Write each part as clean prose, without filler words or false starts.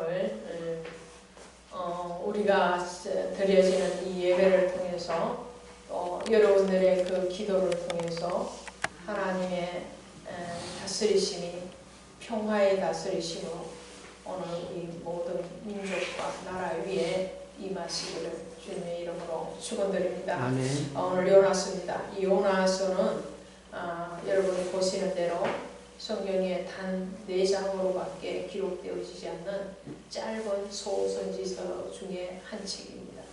오늘 우리가 드려지는 이 예배를 통해서 또 여러분들의 그 기도를 통해서 하나님의 다스리심이 평화의 다스리심으로 오늘 우리 모든 민족과 나라 위에 임하시기를 주님의 이름으로 축원드립니다. 아멘. 오늘 요나서입니다. 이 요나서는 여러분이 보시는 대로 성경에 단 4장으로밖에 기록되어지지 않는 짧은 소선지서 중에 한 책입니다.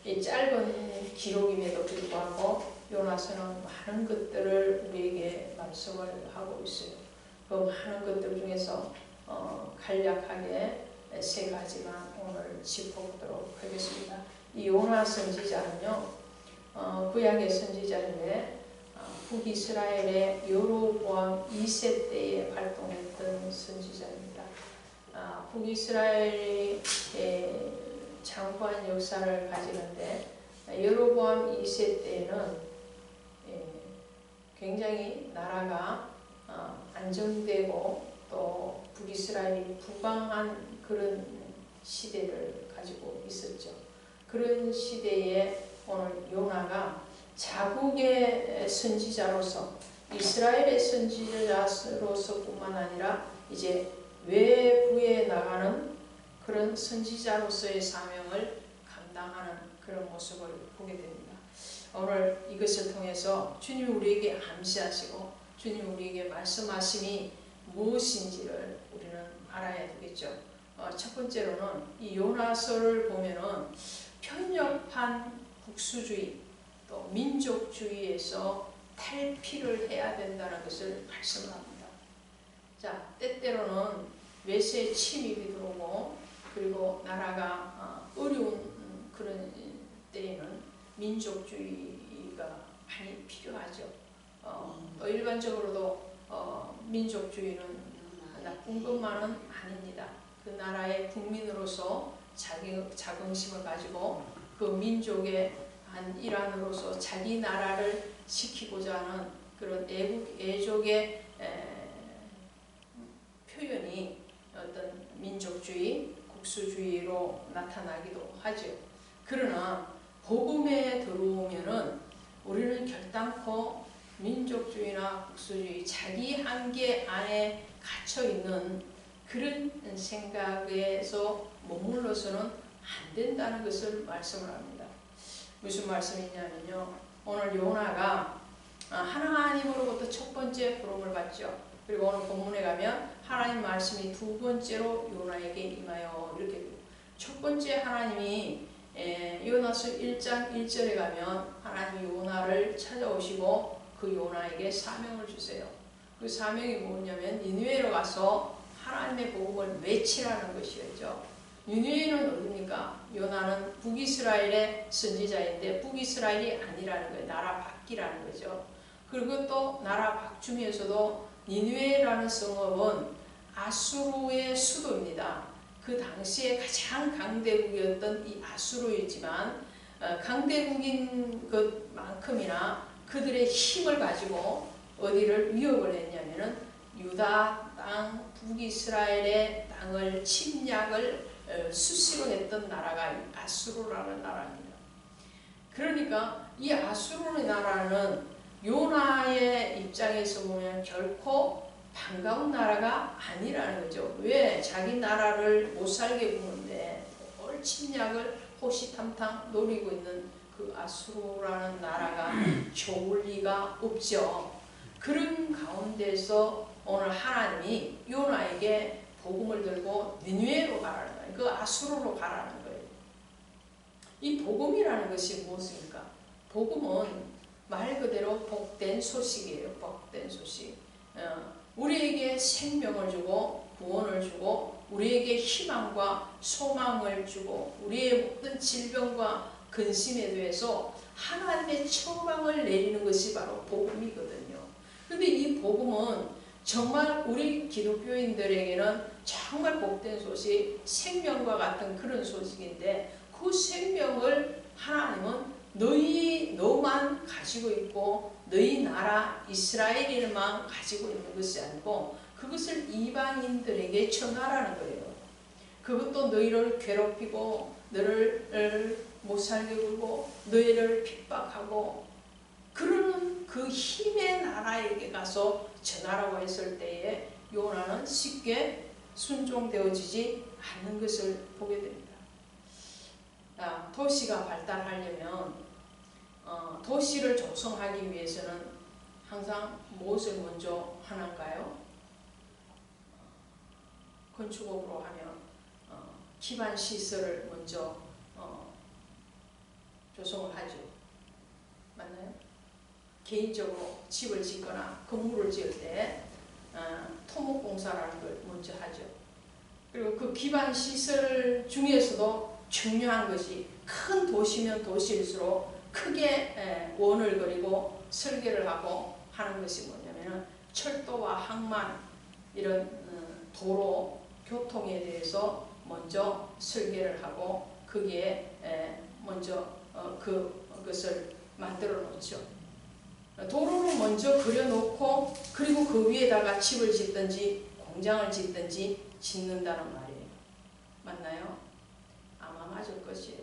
이 짧은 기록임에도 불구하고 요나서는 많은 것들을 우리에게 말씀을 하고 있어요. 그 많은 것들 중에서 간략하게 3가지만 오늘 짚어보도록 하겠습니다. 이 요나 선지자는요, 구약의 선지자인데 북이스라엘의 여로보암 2세 때에 활동했던 선지자입니다. 북이스라엘이 장구한 역사를 가지는데 여로보암 2세 때에는 굉장히 나라가 안정되고 또 북이스라엘이 부강한 그런 시대를 가지고 있었죠. 그런 시대에 오늘 요나가 자국의 선지자로서 이스라엘의 선지자로서 뿐만 아니라 이제 외부에 나가는 그런 선지자로서의 사명을 감당하는 그런 모습을 보게 됩니다. 오늘 이것을 통해서 주님이 우리에게 암시하시고 주님이 우리에게 말씀하심이 무엇인지를 우리는 알아야 되겠죠. 첫 번째로는 이 요나서를 보면은 편협한 국수주의 또 민족주의에서 탈피를 해야 된다는 것을 말씀을 합니다. 자, 때때로는 외세 침입이 들어오고 그리고 나라가 어려운 그런 때에는 민족주의가 많이 필요하죠. 또 일반적으로도 민족주의는 나쁜 것만은 아닙니다. 그 나라의 국민으로서 자긍심을 가지고 그 민족의 한 일환으로서 자기 나라를 지키고자 하는 그런 애족의 표현이 어떤 민족주의, 국수주의로 나타나기도 하죠. 그러나 복음에 들어오면은 우리는 결단코 민족주의나 국수주의, 자기 한계 안에 갇혀있는 그런 생각에서 머물러서는 안 된다는 것을 말씀을 합니다. 무슨 말씀이냐면요, 오늘 요나가 하나님으로부터 첫 번째 부름을 받죠. 그리고 오늘 본문에 가면 하나님 말씀이 두 번째로 요나에게 임하여 이렇게 돼요. 첫 번째 하나님이 요나서 1장 1절에 가면 하나님이 요나를 찾아오시고 그 요나에게 사명을 주세요. 그 사명이 뭐냐면 니느웨로 가서 하나님의 복음을 외치라는 것이었죠. 니느웨는 어디입니까? 요나는 북이스라엘의 선지자인데 북이스라엘이 아니라는 거예요. 나라 밖이라는 거죠. 그리고 또 나라 밖 중에서도 니느웨라는 성읍은 아수르의 수도입니다. 그 당시에 가장 강대국이었던 이 아수르였지만 강대국인 것만큼이나 그들의 힘을 가지고 어디를 위협을 했냐면은 유다 땅 북이스라엘의 땅을 침략을 수시로 했던 나라가 아수르라는 나라입니다. 그러니까 이 아수르의 나라는 요나의 입장에서 보면 결코 반가운 나라가 아니라는 거죠. 왜? 자기 나라를 못 살게 구는데 뭘 침략을 호시탐탐 노리고 있는 그 아수르라는 나라가 좋을 리가 없죠. 그런 가운데서 오늘 하나님이 요나에게 복음을 들고 니느웨로 가라는 거예요. 그 아수르로 가라는 거예요. 이 복음이라는 것이 무엇입니까? 복음은 말 그대로 복된 소식이에요. 복된 소식. 우리에게 생명을 주고 구원을 주고 우리에게 희망과 소망을 주고 우리의 모든 질병과 근심에 대해서 하나님의 처방을 내리는 것이 바로 복음이거든요. 근데 이 복음은 정말 우리 기독교인들에게는 정말 복된 소식, 생명과 같은 그런 소식인데 그 생명을 하나님은 너만 가지고 있고 너희 나라 이스라엘인만 가지고 있는 것이 아니고 그것을 이방인들에게 전하라는 거예요. 그것도 너희를 괴롭히고 너를 못 살게 굴고 너희를 핍박하고 그러는 그 힘의 나라에게 가서 전하라고 했을 때에 요나는 쉽게 순종되어지지 않는 것을 보게 됩니다. 도시가 발달하려면 도시를 조성하기 위해서는 항상 무엇을 먼저 하는가요? 건축업으로 하면 기반 시설을 먼저 조성을 하죠. 맞나요? 개인적으로 집을 짓거나 건물을 지을 때 토목공사라는 걸 먼저 하죠. 그리고 그 기반 시설 중에서도 중요한 것이 큰 도시면 도시일수록 크게 원을 그리고 설계를 하고 하는 것이 뭐냐면 철도와 항만 이런 도로 교통에 대해서 먼저 설계를 하고 거기에 먼저 그것을 만들어 놓죠. 도로를 먼저 그려놓고 그리고 그 위에다가 집을 짓든지 공장을 짓든지 짓는다는 말이에요. 맞나요? 아마 맞을 것이에요.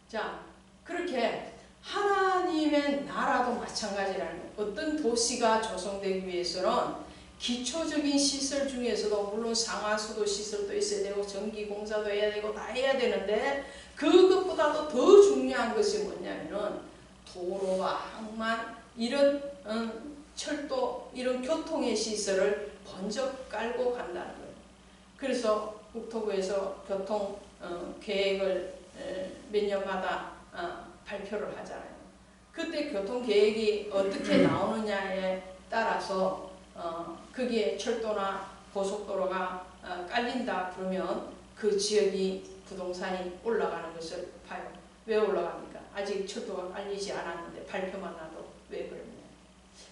자, 그렇게 하나님의 나라도 마찬가지라는 거예요. 어떤 도시가 조성되기 위해서는 기초적인 시설 중에서도 물론 상하수도 시설도 있어야 되고 전기공사도 해야 되고 다 해야 되는데 그것보다도 더 중요한 것이 뭐냐면은 도로와 항만 이런 철도 이런 교통의 시설을 먼저 깔고 간다는 거예요. 그래서 국토부에서 교통 계획을 몇 년마다 발표를 하잖아요. 그때 교통계획이 어떻게 나오느냐에 따라서 거기에 철도나 고속도로가 깔린다 그러면 그 지역이 부동산이 올라가는 것을 봐요. 왜 올라갑니까? 아직 철도가 깔리지 않았는데 발표만 나도 왜 그러냐?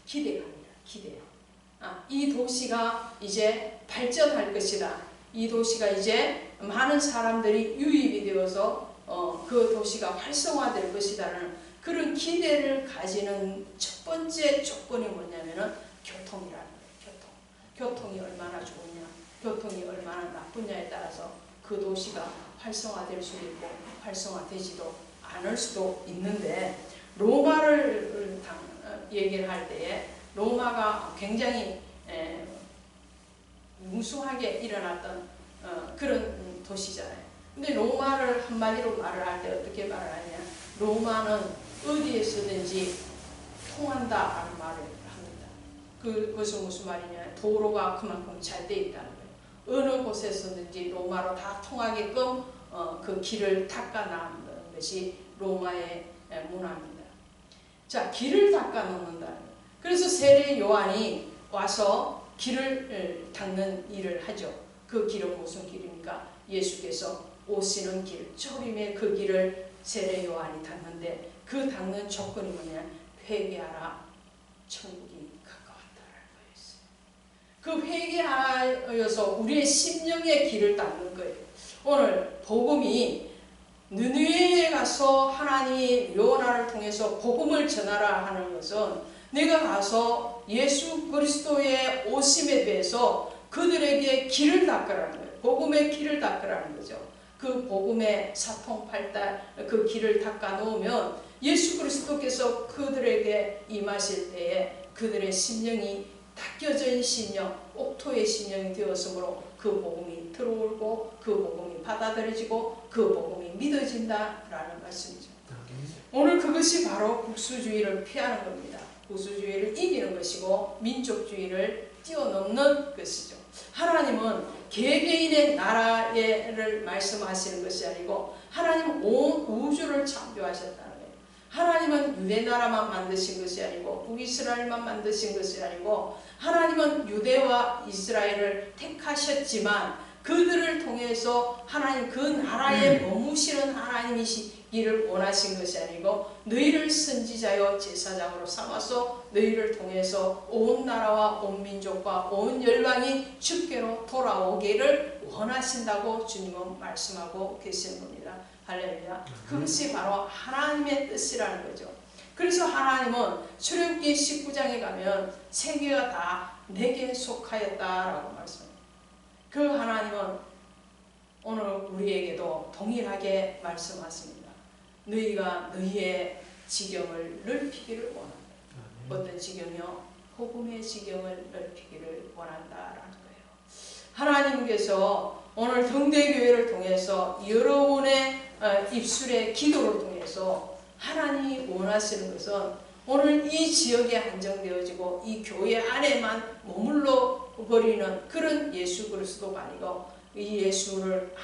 기대감이야. 기대. 이 도시가 이제 발전할 것이다. 이 도시가 이제 많은 사람들이 유입이 되어서 그 도시가 활성화될 것이다라는 그런 기대를 가지는 첫 번째 조건이 뭐냐면은 교통이라는 거예요. 교통이 얼마나 좋으냐, 교통이 얼마나 나쁘냐에 따라서 그 도시가 활성화될 수도 있고 활성화되지도 않을 수도 있는데 로마를 얘기를 할 때에 로마가 굉장히 무수하게 일어났던 그런 도시잖아요. 근데 로마를 한마디로 말을 할 때 어떻게 말을 하냐? 로마는 어디에서든지 통한다라는 말을 합니다. 그것은 무슨 말이냐? 도로가 그만큼 잘 돼 있다는 거예요. 어느 곳에서든지 로마로 다 통하게끔 그 길을 닦아놓는 것이 로마의 문화입니다. 자, 길을 닦아놓는다. 그래서 세례 요한이 와서 길을 닦는 일을 하죠. 그 길은 무슨 길입니까? 예수께서 오시는 길, 초림의 그 길을 세례 요한이 닦는데 그 닦는 조건이 뭐냐? 회개하라, 천국이 가까웠다라는 거였어요. 그 회개하여서 우리의 심령의 길을 닦는 거예요. 오늘 복음이 느느웨에 가서 하나님이 요나를 통해서 복음을 전하라 하는 것은 내가 가서 예수 그리스도의 오심에 대해서 그들에게 길을 닦으라는 거예요. 복음의 길을 닦으라는 거죠. 그 복음의 사통팔달 그 길을 닦아 놓으면 예수 그리스도께서 그들에게 임하실 때에 그들의 심령이 닦여진 심령, 옥토의 심령이 되었으므로 그 복음이 들어오고 그 복음이 받아들여지고 그 복음이 믿어진다라는 말씀이죠. 오늘 그것이 바로 국수주의를 피하는 겁니다. 국수주의를 이기는 것이고 민족주의를 뛰어넘는 것이죠. 하나님은 개개인의 나라를 말씀하시는 것이 아니고 하나님은 온 우주를 창조하셨다는 거예요. 하나님은 유대 나라만 만드신 것이 아니고 북이스라엘만 만드신 것이 아니고 하나님은 유대와 이스라엘을 택하셨지만 그들을 통해서 하나님 그 나라에 머무시는 하나님이시기를 원하신 것이 아니고 너희를 선지자여 제사장으로 삼아서 너희를 통해서 온 나라와 온 민족과 온 열방이 주께로 돌아오기를 원하신다고 주님은 말씀하고 계시는 겁니다. 할렐루야. 그것이 바로 하나님의 뜻이라는 거죠. 그래서 하나님은 출애굽기 19장에 가면 세계가 다 내게 속하였다라고 말씀합니다. 그 하나님은 동일하게 말씀하십니다. 너희가 너희의 지경을 넓히기를 원한다. 어떤 지경이요? 복음의 지경을 넓히기를 원한다라는 거예요. 하나님께서 오늘 등대교회를 통해서 여러분의 입술의 기도를 통해서 하나님이 원하시는 것은 오늘 이 지역에 한정되어지고 이 교회 안에만 머물러 버리는 그런 예수 그리스도가 아니고 이 예수를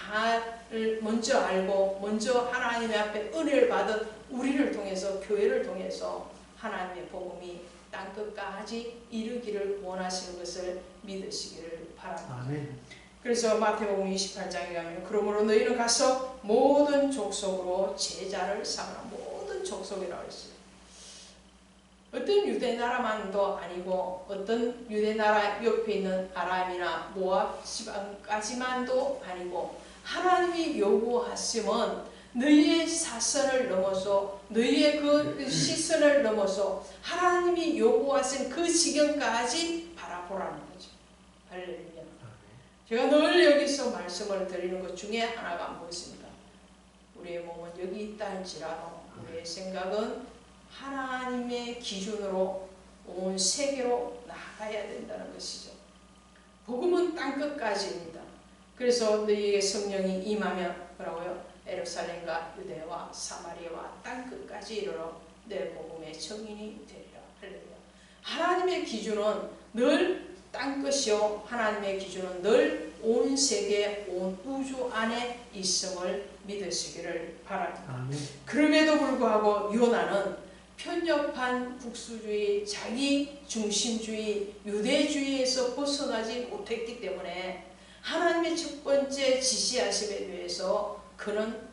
먼저 알고 먼저 하나님의 앞에 은혜를 받은 우리를 통해서 교회를 통해서 하나님의 복음이 땅끝까지 이르기를 원하시는 것을 믿으시기를 바랍니다. 아멘. 그래서 마태복음 28장에 가면 그러므로 너희는 가서 모든 족속으로 제자를 삼으라. 모든 족속이라고 했어요. 어떤 유대 나라만도 아니고 어떤 유대 나라 옆에 있는 아람이나 모압 지방까지만도 아니고 하나님이 요구하시면 너희의 사선을 넘어서 너희의 그 시선을 넘어서 하나님이 요구하신 그 지경까지 바라보라는 거죠. 할렐루야. 제가 늘 여기서 말씀을 드리는 것 중에 하나가 무엇입니까? 우리의 몸은 여기 있다 할지라도 우리의 생각은 하나님의 기준으로 온 세계로 나가야 된다는 것이죠. 복음은 땅끝까지입니다. 그래서 너희에게 성령이 임하면 뭐라고요? 예루살렘과 유대와 사마리아와 땅끝까지 이르러 내 복음의 증인이 되리라. 할렐루야. 하나님의 기준은 늘 땅끝이요 하나님의 기준은 늘 온 세계 온 우주 안에 있음을 믿으시기를 바랍니다. 아멘. 그럼에도 불구하고 요나는 편협한 국수주의, 자기 중심주의, 유대주의에서 벗어나지 못했기 때문에 하나님의 첫 번째 지시하심에 대해서 그는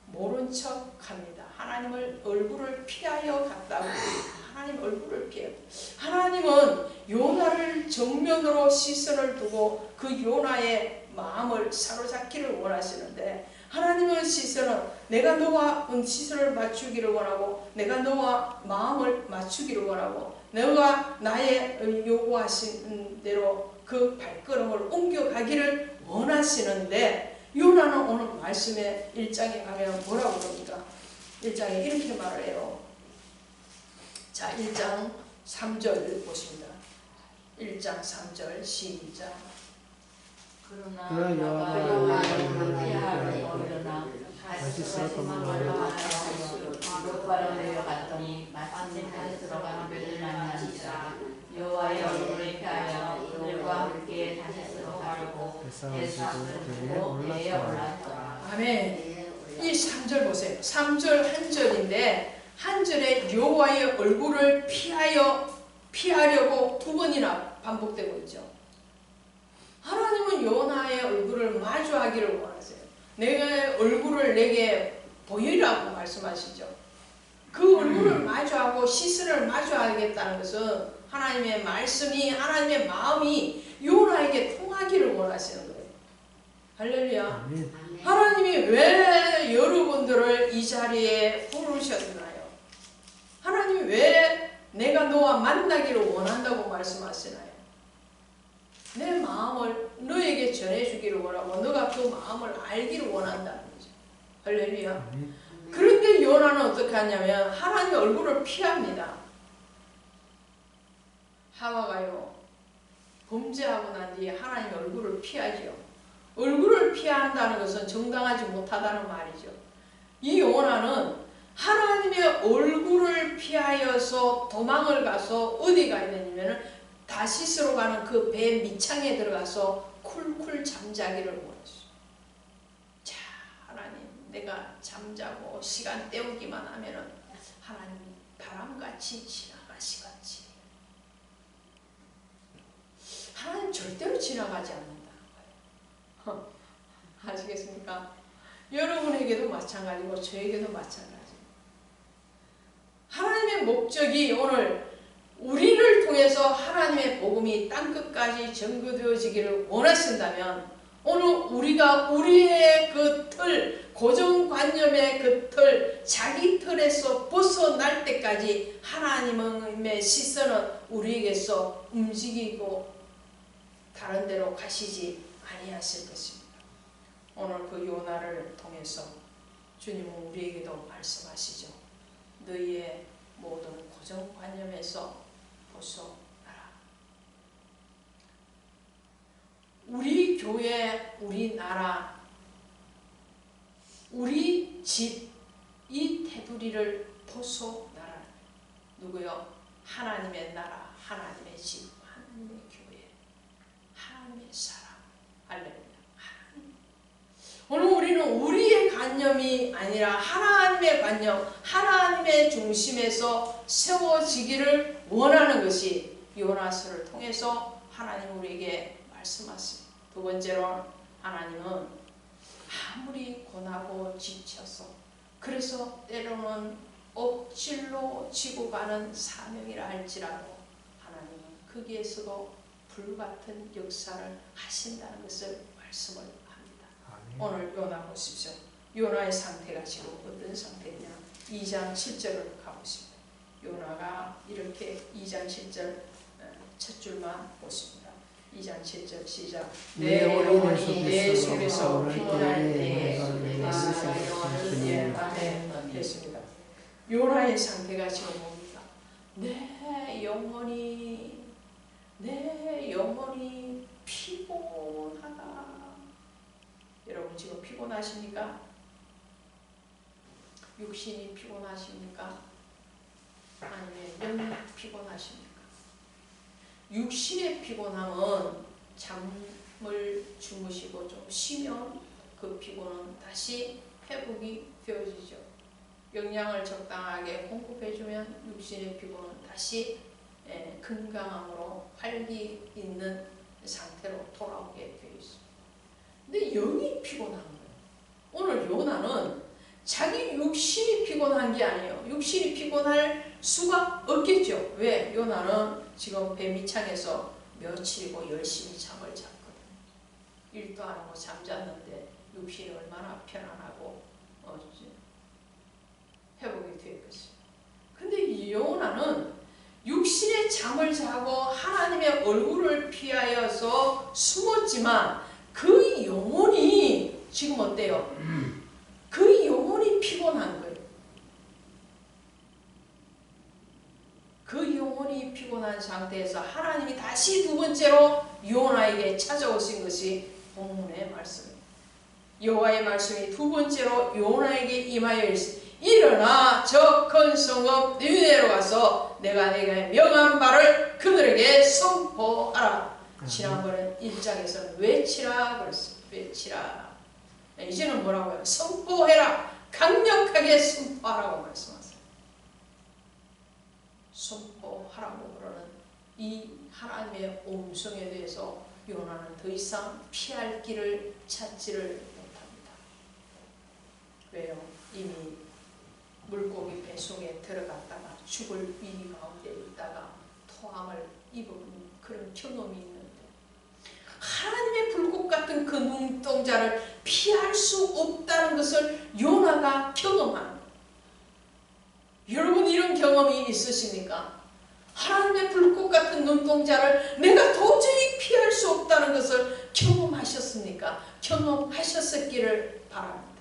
모른 척합니다. 하나님을 얼굴을 피하여 갔다고. 하나님 얼굴을 피해요. 하나님은 요나를 정면으로 시선을 두고 그 요나의 마음을 사로잡기를 원하시는데 하나님의 시선은 내가 너와 시선을 맞추기를 원하고 내가 너와 마음을 맞추기를 원하고 너가 나의 요구하신 대로 그 발걸음을 옮겨가기를 원하시는데 요나는 오늘 말씀의 1장에 가면 뭐라고 그럽니까? 1장에 이렇게 말을 해요. 자, 1장 3절 보십니다. 1장 3절 시작. 그러나 여호와의 피하려나 다시 쓰러뜨리며 곧바로 내려갔더니 마침 다시 들어가는 그를 만나니라. 여호와의 얼굴을 피하여 그들과 함께 다시 들어가려고 에사오로 배에 올랐더라. 아멘. 이 3절 보세요. 3절 한 절인데 한 절에 여호와의 얼굴을 피하려고 두 번이나 반복되고 있죠. 하나님은 요나의 얼굴을 마주하기를 원하세요. 내가 얼굴을 내게 보이라고 말씀하시죠. 그 얼굴을 마주하고 시선을 마주하겠다는 것은 하나님의 말씀이 하나님의 마음이 요나에게 통하기를 원하시는 거예요. 할렐루야. 하나님이 왜 여러분들을 이 자리에 부르셨나요? 하나님이 왜 내가 너와 만나기를 원한다고 말씀하시나요? 내 마음을 너에게 전해주기를 원하고 너가 그 마음을 알기를 원한다는 거죠. 할렐루야. 그런데 요나는 어떻게 하냐면 하나님의 얼굴을 피합니다. 하와가요 범죄하고 난 뒤에 하나님의 얼굴을 피하죠. 얼굴을 피한다는 것은 정당하지 못하다는 말이죠. 이 요나는 하나님의 얼굴을 피하여서 도망을 가서 어디 가 있느냐면 다시스로 가는 그 배 밑창에 들어가서 쿨쿨 잠자기를 원했어요. 자, 하나님, 내가 잠자고 시간 때우기만 하면은 하나님 바람같이 지나가시겠지. 하나님 절대로 지나가지 않는다는 거예요. 아시겠습니까? 여러분에게도 마찬가지고 저에게도 마찬가지입니다. 하나님의 목적이 오늘 우리를 통해서 하나님의 복음이 땅끝까지 전거되어지기를 원하신다면 오늘 우리가 우리의 그 틀, 고정관념의 그 틀, 자기 틀에서 벗어날 때까지 하나님의 시선은 우리에게서 움직이고 다른 데로 가시지 아니하실 것입니다. 오늘 그 요나를 통해서 주님은 우리에게도 말씀하시죠. 너희의 모든 고정관념에서 벗어나라. 우리 교회, 우리 나라, 우리 집, 이 테두리를 벗어나라. 누구요? 하나님의 나라, 하나님의 집, 하나님의 교회, 하나님의 사람. 할렐루야. 하나님. 오늘 우리는 우리의 관념이 아니라 하나님의 관념, 하나님의 중심에서 세워지기를 원하는 것이 요나서를 통해서 하나님 우리에게 말씀하십니다. 두 번째로 하나님은 아무리 고나고 지쳐서 그래서 때로는 억지로 지고 가는 사명이라 할지라도 하나님은 거기에서도 불같은 역사를 하신다는 것을 말씀을 합니다. 오늘 요나 보십시오. 요나의 상태가 지금 어떤 상태냐. 2장 7절을 가보십니다. 요나가 이렇게 2장 7절 첫 줄만 보십니다. 2장 7절 시작. 내 영혼이 내 속에서 피곤할 때에 됐습니다. 요나의 상태가 지금 뭡니까? 내 영혼이 피곤하다. 여러분 지금 피곤하십니까? 육신이 피곤하십니까? 아니면 영이 피곤하십니까? 육신의 피곤함은 잠을 주무시고 좀 쉬면 그 피곤은 다시 회복이 되어지죠. 영양을 적당하게 공급해주면 육신의 피곤은 다시 건강함으로 활기 있는 상태로 돌아오게 되어 있습니다. 근데 영이 피곤한 거예요. 오늘 요나는 자기 육신이 피곤한 게 아니에요. 육신이 피곤할 수가 없겠죠. 왜? 요나는 지금 배 밑창에서 며칠이고 열심히 잠을 잤거든요. 일도 안 하고 잠잤는데 육신이 얼마나 편안하고 회복이 되었겠어요. 근데 이 요나는 육신의 잠을 자고 하나님의 얼굴을 피하여서 숨었지만 그 영혼이 지금 어때요? 그 영혼이 피곤한 거예요. 그 영혼이 피곤한 상태에서 하나님이 다시 두 번째로 요나에게 찾아오신 것이 본문의 말씀입니다. 여호와의 말씀이 두 번째로 요나에게 임하여 있으니 일어나 저 큰 성읍 니느웨로 가서 내가 내게 명한 바를 그들에게 선포하라. 지난번에 1장에서는 외치라 그랬어요. 외치라. 이제는 뭐라고요? 선포해라. 강력하게 선포하라고 말씀하세요. 선포하라고 그러는 이 하나님의 음성에 대해서 요나는 더 이상 피할 길을 찾지를 못합니다. 왜요? 이미 물고기 배 속에 들어갔다가 죽을 위기 가운데 있다가 토함을 입은 그런 경험이 있는데 하나님의 불꽃 같은 그 눈동자를 피할 수 없다는 것을 요나가 경험한. 여러분 이런 경험이 있으십니까? 하나님의 불꽃 같은 눈동자를 내가 도저히 피할 수 없다는 것을 경험하셨습니까? 경험하셨었기를 바랍니다.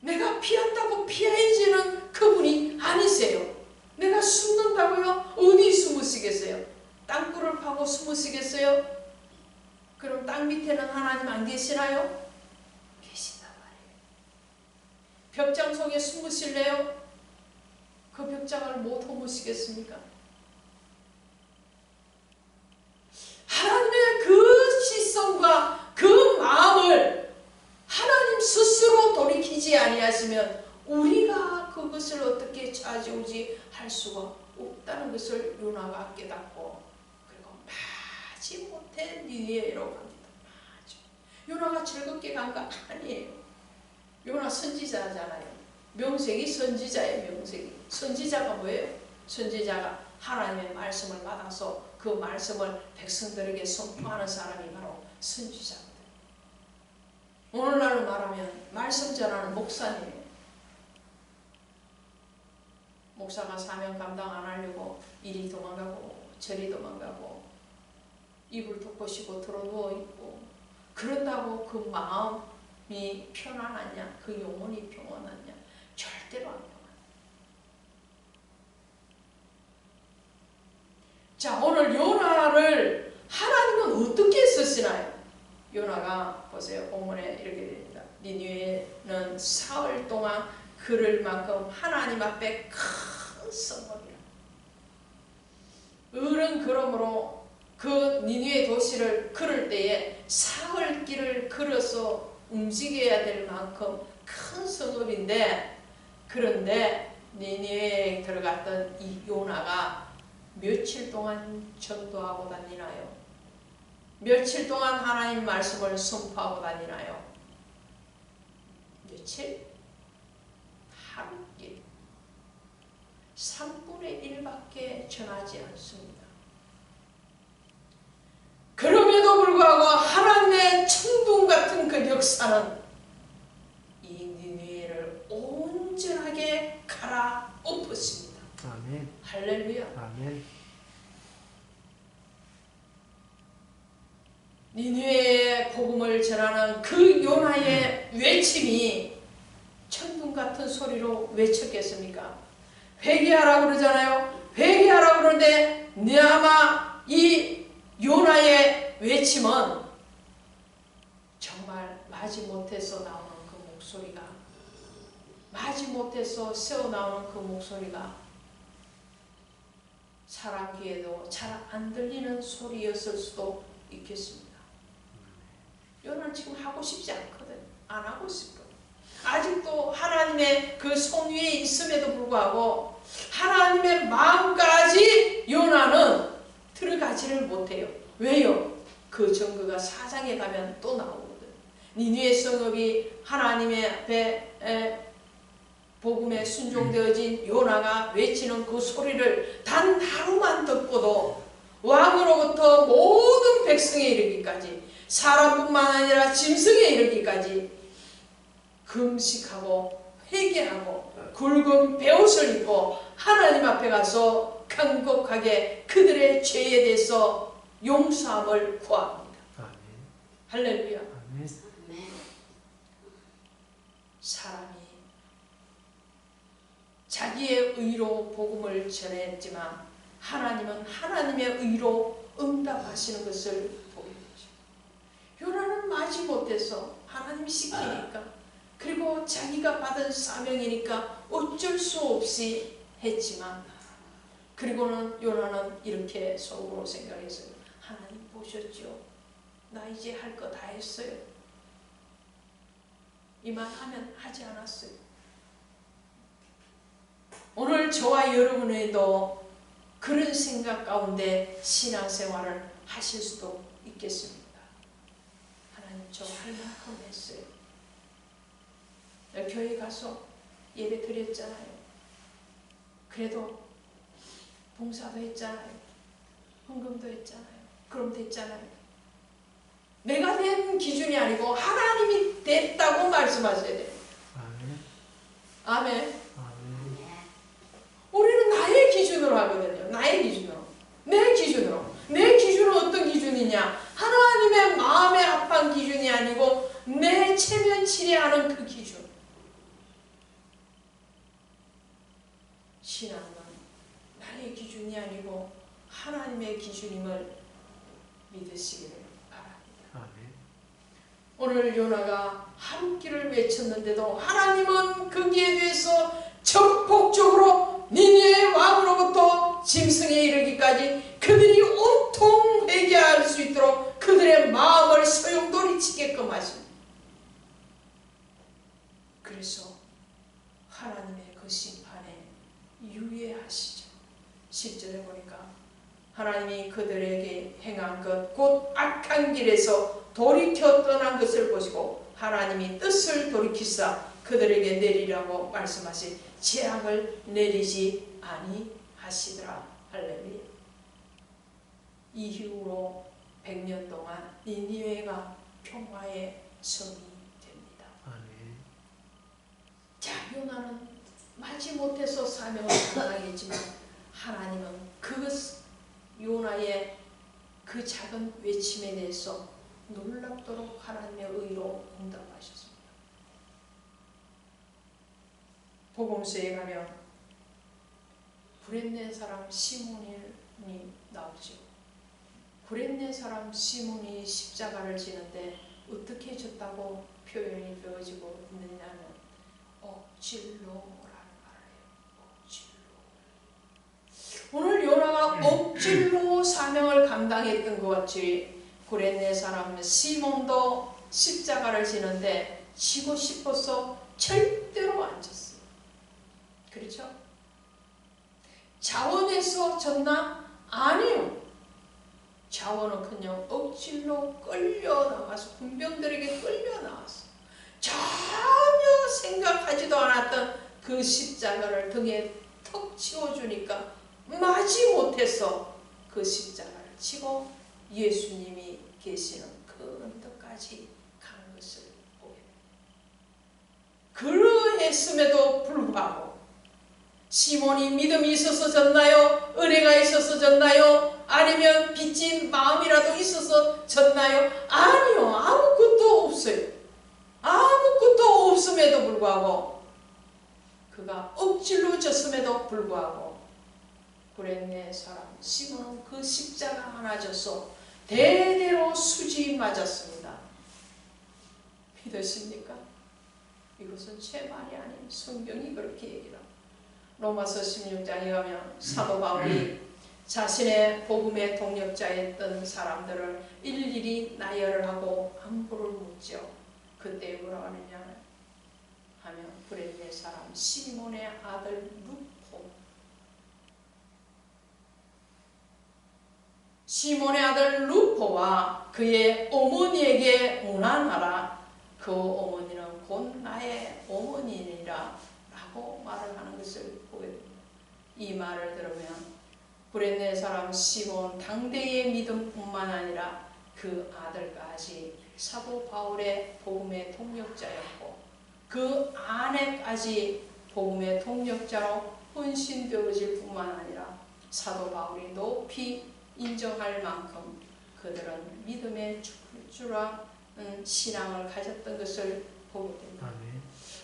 내가 피한다고 피해지는 그분이 아니세요. 내가 숨는다고요? 어디 숨으시겠어요? 땅굴을 파고 숨으시겠어요? 그럼 땅 밑에는 하나님 안 계시나요? 계신단 말이에요. 벽장 속에 숨으실래요? 그 벽장을 못 허무시겠습니까? 하나님의 그 시선과 그 마음을 하나님 스스로 돌이키지 아니하시면 우리가 그것을 어떻게 차지오지 할 수가 없다는 것을 요나가 깨닫고 그리고 마지못해 니느웨로 갑니다. 요나가 즐겁게 간 거 아니에요. 요나 선지자잖아요. 명색이 선지자의 명색이. 선지자가 뭐예요? 선지자가 하나님의 말씀을 받아서 그 말씀을 백성들에게 선포하는 사람이 바로 선지자거든요. 오늘날로 말하면 말씀 전하는 목사님이에요. 목사가 사명 감당 안 하려고 이리 도망가고 저리 도망가고 이불 덮으시고 들어누워 있고 그런다고 그 마음이 편안하냐? 그 영혼이 평안하냐? 절대로 안 평안해. 자, 오늘 요나를 하나님은 어떻게 쓰시나요? 요나가 보세요. 본문에 이렇게 됩니다. 니느웨는 사흘 동안 그를 만큼 하나님 앞에 큰 성읍이라. 을은 그러므로 그 니느웨 도시를 걸을 때에 사흘 길을 걸어서 움직여야 될 만큼 큰 성읍인데, 그런데 니느웨에 들어갔던 이 요나가 며칠 동안 전도하고 다니나요? 며칠 동안 하나님 말씀을 선포하고 다니나요? 며칠? 하루길 3분의 1밖에 전하지 않습니다. 그럼에도 불구하고 하나님의 천둥 같은 그 역사는 이 니느웨를 온전하게 갈아엎었습니다. 아멘. 할렐루야. 아멘. 니느웨의 복음을 전하는 그 요나의 외침이 천둥 같은 소리로 외쳤겠습니까? 회개하라고 그러잖아요. 회개하라고 그러는데 아마 이 요나의 외침은 정말 마지못해서 나오는 그 목소리가, 마지못해서 새어나오는 그 목소리가 사람 귀에도 잘 안 들리는 소리였을 수도 있겠습니다. 요나는 지금 하고 싶지 않거든. 안 하고 싶거든. 아직도 하나님의 그 손 위에 있음에도 불구하고 하나님의 마음까지 요나는 들어가지를 못해요. 왜요? 그 증거가 4장에 가면 또 나오거든. 니느웨 성읍이 하나님의 앞에 복음에 순종되어진 요나가 외치는 그 소리를 단 하루만 듣고도 왕으로부터 모든 백성에 이르기까지, 사람뿐만 아니라 짐승에 이르기까지 금식하고 회개하고 굵은 베옷을 입고 하나님 앞에 가서 간곡하게 그들의 죄에 대해서 용서함을 구합니다. 아멘. 할렐루야. 아멘. 사람이 자기의 의로 복음을 전했지만 하나님은 하나님의 의로 응답하시는 것을 보게 되죠. 요나는 마지못해서 하나님이 시키니까, 그리고 자기가 받은 사명이니까 어쩔 수 없이 했지만, 그리고는 요나는 이렇게 속으로 생각했어요. 하나님 보셨죠? 나 이제 할 거 다 했어요. 이만하면 하지 않았어요. 오늘 저와 여러분에도 그런 생각 가운데 신앙생활을 하실 수도 있겠습니다. 하나님, 저 할 만큼 했어요. 교회 가서 예배 드렸잖아요. 그래도 봉사도 했잖아요. 헌금도 했잖아요. 그럼 됐잖아요. 내가 된 기준이 아니고 하나님이 됐다고 말씀하셔야 돼요. 아멘. 아멘. 아멘. 우리는 나의 기준으로 하거든요. 나의 기준으로. 내 기준으로. 내 기준은 어떤 기준이냐? 하나님의 마음에 합한 기준이 아니고 내 체면치레하는 그 기준. 신앙은 나의 기준이 아니고 하나님의 기준임을 믿으시기를 바랍니다. 아멘. 오늘 요나가 하루길을 외쳤는데도 하나님은 거기에 대해서 적극적으로 니느웨 왕으로부터 짐승에 이르기까지 그들이 온통 회개할 수 있도록 그들의 마음을 소용돌이치게끔 하십니다. 그래서 하나님의 그 심판에 유예하시죠. 10절에 보니까 하나님이 그들에게 행한 것 곧 악한 길에서 돌이켜 떠난 것을 보시고 하나님이 뜻을 돌이키사 그들에게 내리라고 말씀하신 재앙을 내리지 아니하시더라. 할렐루야. 이후로 100년 동안 니느웨가 평화의 성이 됩니다. 아멘. 자, 요나는 마지못해서 사명을 감당했지만 하나님은 그 요나의 그 작은 외침에 대해서 놀랍도록 하나님의 의로 응답하셨습니다. 복음서에 가면 구렛낸 사람 시몬이 나오죠. 구렛낸 사람 시몬이 십자가를 지는데 어떻게 졌다고 표현이 되어지고 있느냐면 억질로라는 말을 해요. 억질로. 오늘 요나가 억질로 사명을 감당했던 것 같이 구렛네 사람 시몬도 십자가를 지는데 지고 싶어서 절대로 안 졌어요. 그렇죠? 자원에서 졌나? 아니요. 자원은 그냥 억질로 끌려 나와서 군병들에게 끌려 나왔어. 전혀 생각하지도 않았던 그 십자가를 등에 턱 치워주니까 마지 못해서 그 십자가를 치고 예수님이 계시는 그 언덕까지 간 것을 보게 됩니다. 그러했음에도 불구하고 시몬이 믿음이 있어서 졌나요? 은혜가 있어서 졌나요? 아니면 빚진 마음이라도 있어서 졌나요? 아니요. 아무것도 없어요. 아무것도 없음에도 불구하고 그가 억지로 졌음에도 불구하고 구렛네 사람 시몬은 그 십자가 하나 져서 대대로 수지 맞았습니다. 믿으십니까? 이것은 제 말이 아닌 성경이 그렇게 얘기합니다. 로마서 16장에 가면 사도 바울이 자신의 복음의 동력자였던 사람들을 일일이 나열을 하고 안부를 묻죠. 그때 뭐라 하느냐 하면 구렛네 사람 시몬의 아들 루포, 시몬의 아들 루포와 그의 어머니에게 문안하라. 그 어머니는 곧 나의 어머니니라 라고 말을 하는 것을 보게 됩니다. 이 말을 들으면 구렛네 사람 시몬 당대의 믿음뿐만 아니라 그 아들까지 사도 바울의 복음의 동력자였고 그 아내까지 복음의 동력자로 헌신되어질 뿐만 아니라 사도 바울이 높이 인정할 만큼 그들은 믿음의 출중한 신앙을 가졌던 것을 보게 됩니다.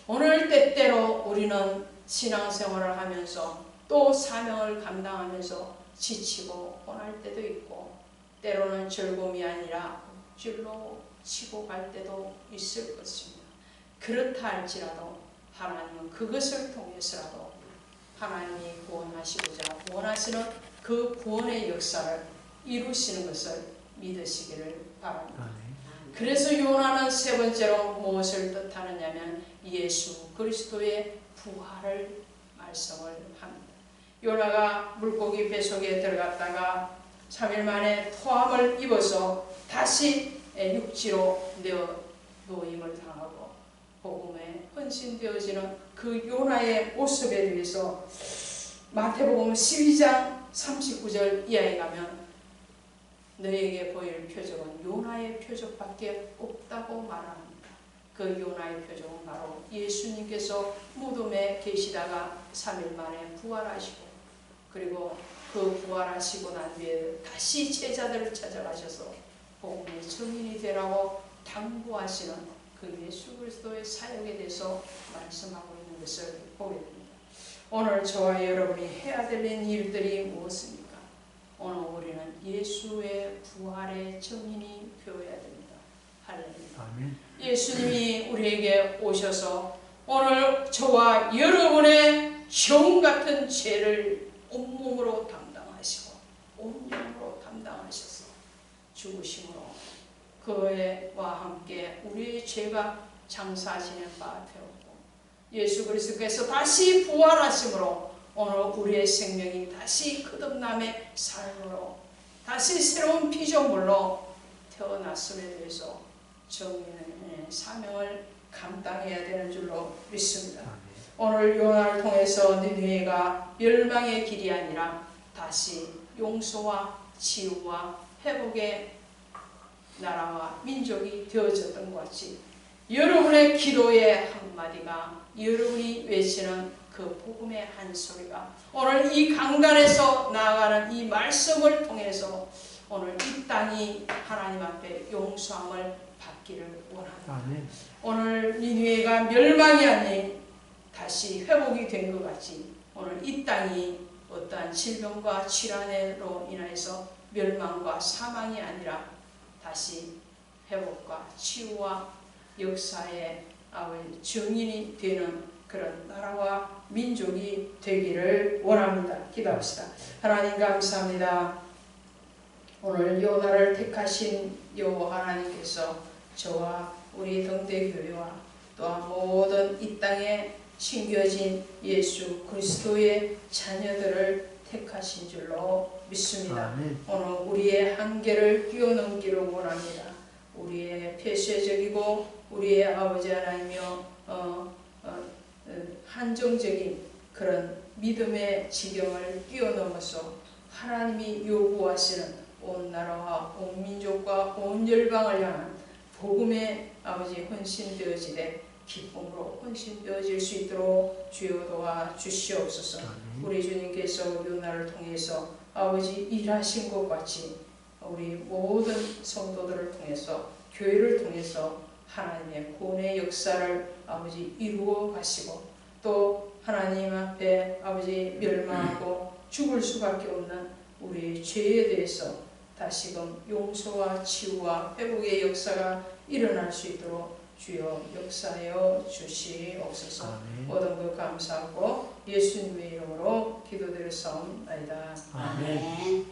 오늘 때때로 우리는 신앙생활을 하면서 또 사명을 감당하면서 지치고 고날 때도 있고 때로는 즐거움이 아니라 억지로 치고 갈 때도 있을 것입니다. 그렇다 할지라도 하나님은 그것을 통해서라도 하나님이 구원하시고자 원하시는 그 구원의 역사를 이루시는 것을 믿으시기를 바랍니다. 그래서 요나는 세 번째로 무엇을 뜻하느냐면 예수 그리스도의 부활을 말씀을 합니다. 요나가 물고기 뱃속에 들어갔다가 3일 만에 토함을 입어서 다시 육지로 놓임을 당하고 복음에 헌신되어지는 그 요나의 모습에 대해서 마태복음 12장 39절 이하에 가면 너에게 보일 표적은 요나의 표적밖에 없다고 말합니다. 그 요나의 표적은 바로 예수님께서 무덤에 계시다가 3일 만에 부활하시고 그리고 그 부활하시고 난 뒤에 다시 제자들을 찾아가셔서 복음의 증인이 되라고 당부하시는 그 예수 그리스도의 사역에 대해서 말씀하고 있는 것을 보게 됩니다. 오늘 저와 여러분이 해야 될 일들이 무엇입니까? 오늘 우리는 예수의 부활의 증인이 되어야 됩니다. 할렐루야. 아멘. 예수님이 우리에게 오셔서 오늘 저와 여러분의 정 같은 죄를 온몸으로 담당하시고 온영으로 담당하셔서 죽으심으로 그와 함께 우리의 죄가 장사하시는 바 되었고 예수 그리스도께서 다시 부활하심으로 오늘 우리의 생명이 다시 거듭남의 삶으로 다시 새로운 피조물로 태어났음에 대해서 정의의 사명을 감당해야 되는 줄로 믿습니다. 오늘 요나를 통해서 니느웨가 멸망의 길이 아니라 다시 용서와 치유와 회복의 나라와 민족이 되어졌던 것 같이 여러분의 기도의 한마디가 여러분이 외치는 그 복음의 한 소리가 오늘 이 강단에서 나아가는 이 말씀을 통해서 오늘 이 땅이 하나님 앞에 용서함을 받기를 원합니다. 아멘. 오늘 니느웨가 멸망이 아닌 다시 회복이 된 것 같이 오늘 이 땅이 어떠한 질병과 질환으로 인해서 멸망과 사망이 아니라 다시 회복과 치유와 역사의 증인이 되는 그런 나라와 민족이 되기를 원합니다. 기도합시다. 하나님 감사합니다. 오늘 요나를 택하신 여호와 하나님께서 저와 우리 등대교회와 또한 모든 이 땅에 심겨진 예수 그리스도의 자녀들을 택하신 줄로 믿습니다. 아멘. 오늘 우리의 한계를 뛰어넘기를 원합니다. 우리의 폐쇄적이고 우리의 아버지 하나님이여 한정적인 그런 믿음의 지경을 뛰어넘어서 하나님이 요구하시는 온 나라와 온 민족과 온 열방을 향한 복음의 아버지 헌신되어지되 기쁨으로 헌신되어질 수 있도록 주여 도와 주시옵소서. 우리 주님께서 요나를 통해서 아버지 일하신 것 같이 우리 모든 성도들을 통해서 교회를 통해서 하나님의 구원의 역사를 아버지 이루어 가시고 또 하나님 앞에 아버지 멸망하고 죽을 수밖에 없는 우리 죄에 대해서 다시금 용서와 치유와 회복의 역사가 일어날 수 있도록 주여 역사하여 주시옵소서. 아멘. 모든 것 감사하고 예수님의 이름으로 기도드렸사옵나이다. 아멘. 아멘.